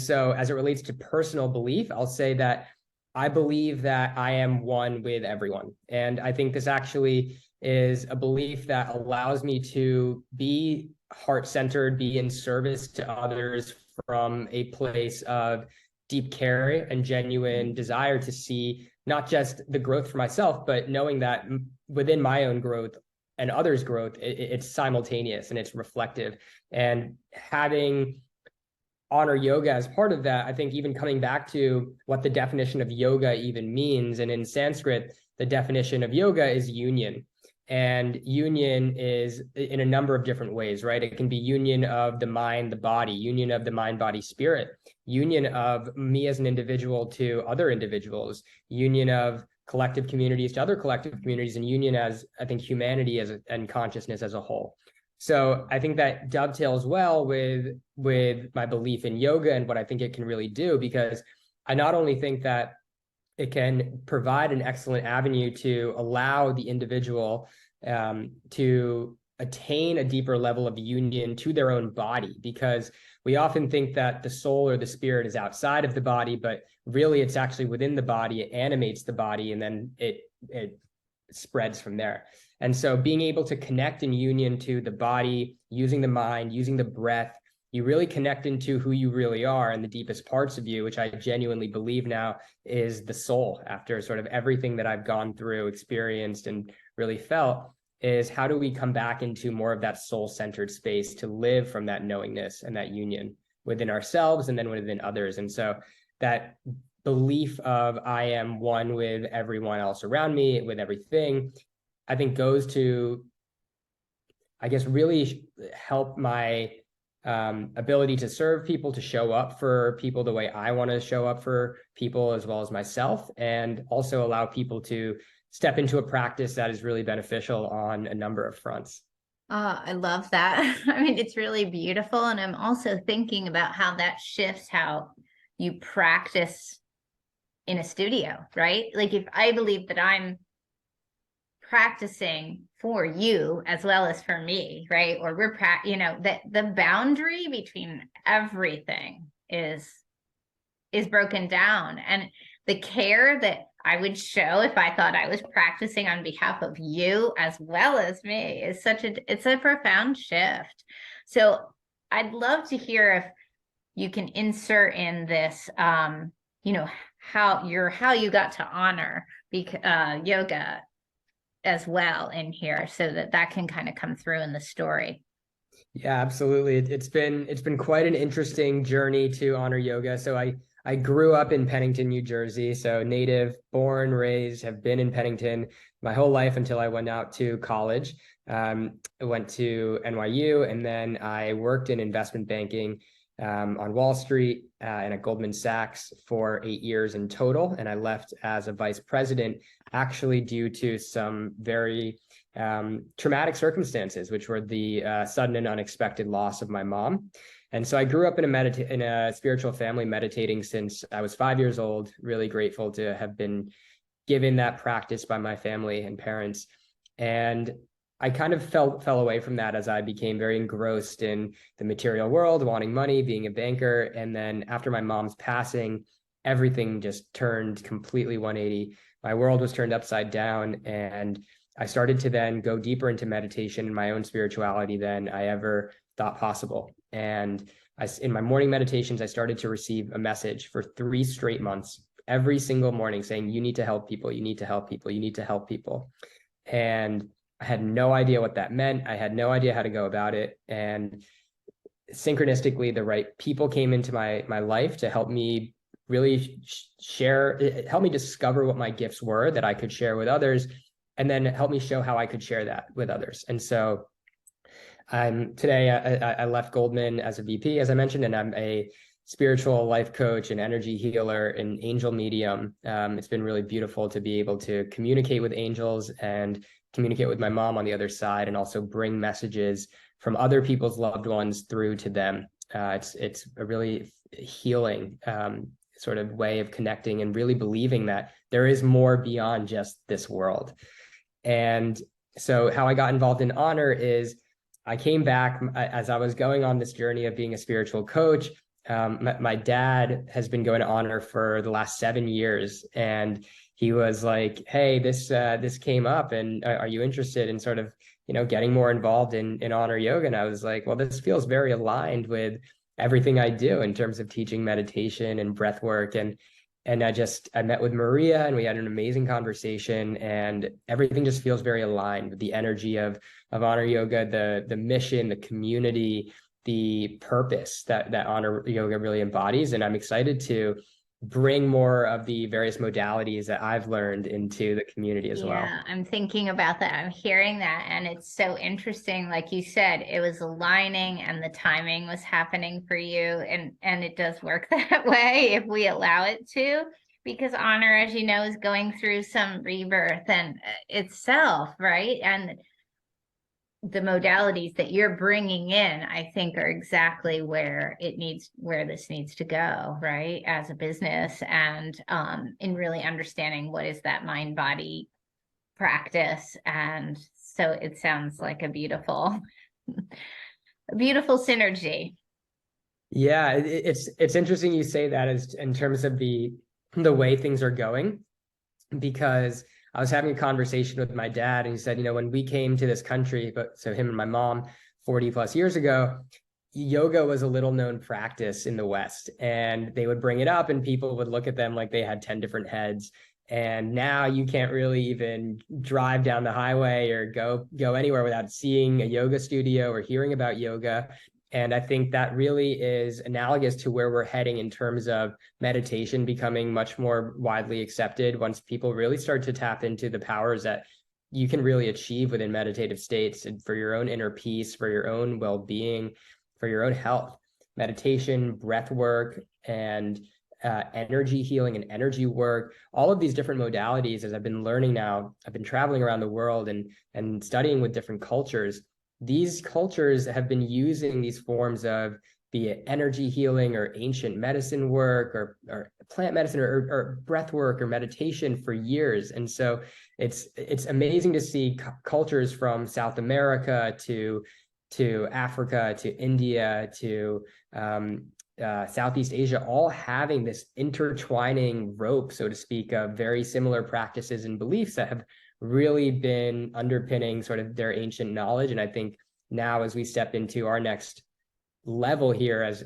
so as it relates to personal belief, I'll say that I believe that I am one with everyone. And I think this actually is a belief that allows me to be heart-centered, be in service to others from a place of deep care and genuine desire to see not just the growth for myself, but knowing that within my own growth and others' growth, it's simultaneous and it's reflective. And having honor yoga as part of that, I think even coming back to what the definition of yoga even means. And in Sanskrit, the definition of yoga is union. And union is in a number of different ways, right? It can be union of the mind, the body, union of the mind, body, spirit, union of me as an individual to other individuals, union of collective communities to other collective communities, and union as, I think, humanity and consciousness as a whole. So I think that dovetails well with my belief in yoga and what I think it can really do, because I not only think that it can provide an excellent avenue to allow the individual to attain a deeper level of union to their own body, because we often think that the soul or the spirit is outside of the body, but really it's actually within the body. It animates the body, and then it spreads from there. And so being able to connect in union to the body, using the mind, using the breath, you really connect into who you really are and the deepest parts of you, which I genuinely believe now is the soul. After sort of everything that I've gone through, experienced, and really felt, is how do we come back into more of that soul-centered space to live from that knowingness and that union within ourselves and then within others. And so that belief of I am one with everyone else around me, with everything, I think goes to, I guess, really help my ability to serve people, to show up for people the way I want to show up for people, as well as myself, and also allow people to step into a practice that is really beneficial on a number of fronts. I love that. I mean, it's really beautiful. And I'm also thinking about how that shifts how you practice in a studio, right? Like if I believe that I'm practicing for you as well as for me, right? Or we're that the boundary between everything is broken down, and the care that I would show if I thought I was practicing on behalf of you as well as me is it's a profound shift. So I'd love to hear if you can insert in this how you got to honor yoga as well in here, so that can kind of come through in the story. Yeah, absolutely. It's been quite an interesting journey to honor yoga. So I grew up in Pennington, New Jersey. So native, born, raised, have been in Pennington my whole life until I went out to college. I went to NYU, and then I worked in investment banking on Wall Street and at Goldman Sachs for 8 years in total. And I left as a vice president, actually due to some very traumatic circumstances, which were the sudden and unexpected loss of my mom. And so I grew up in a spiritual family, meditating since I was 5 years old. Really grateful to have been given that practice by my family and parents. And I kind of fell away from that as I became very engrossed in the material world, wanting money, being a banker. And then after my mom's passing, everything just turned completely 180. My world was turned upside down, and I started to then go deeper into meditation and my own spirituality than I ever thought possible. And in my morning meditations, I started to receive a message for 3 straight months, every single morning, saying, you need to help people, you need to help people, you need to help people. And I had no idea what that meant. I had no idea how to go about it. And synchronistically, the right people came into my life to help me really help me discover what my gifts were that I could share with others, and then help me show how I could share that with others. And so today I left Goldman as a VP, as I mentioned, and I'm a spiritual life coach and energy healer and angel medium. It's been really beautiful to be able to communicate with angels and communicate with my mom on the other side, and also bring messages from other people's loved ones through to them. It's a really healing sort of way of connecting and really believing that there is more beyond just this world. And so how I got involved in honor is I came back as I was going on this journey of being a spiritual coach. my dad has been going to honor for the last 7 years, and he was like, "Hey, this came up, and are you interested in sort of, getting more involved in honor yoga?" And I was like, "Well, this feels very aligned with everything I do in terms of teaching meditation and breath work." And I met with Maria, and we had an amazing conversation, and everything just feels very aligned with the energy of honor yoga, the mission, the community, the purpose that honor yoga really embodies. And I'm excited to bring more of the various modalities that I've learned into the community as well. Yeah, I'm thinking about that. I'm hearing that. And it's so interesting. Like you said, it was aligning and the timing was happening for you. And it does work that way if we allow it to, because honor, as you know, is going through some rebirth and itself, right? And the modalities that you're bringing in, I think, are exactly where this needs to go, right? As a business, and in really understanding what is that mind body practice. And so it sounds like a beautiful synergy. Yeah, it's interesting you say that as in terms of the way things are going, because I was having a conversation with my dad, and he said, when we came to this country, but so him and my mom 40 plus years ago, yoga was a little known practice in the West, and they would bring it up and people would look at them like they had 10 different heads. And now you can't really even drive down the highway or go anywhere without seeing a yoga studio or hearing about yoga. And I think that really is analogous to where we're heading in terms of meditation becoming much more widely accepted once people really start to tap into the powers that you can really achieve within meditative states, and for your own inner peace, for your own well-being, for your own health. Meditation, breath work, and energy healing and energy work, all of these different modalities, as I've been learning now, I've been traveling around the world and studying with different cultures. These cultures have been using these forms of, be it energy healing or ancient medicine work or plant medicine or breath work or meditation for years. And so it's amazing to see cultures from South America to Africa to India to Southeast Asia, all having this intertwining rope, so to speak, of very similar practices and beliefs that have really been underpinning sort of their ancient knowledge. And I think now, as we step into our next level here as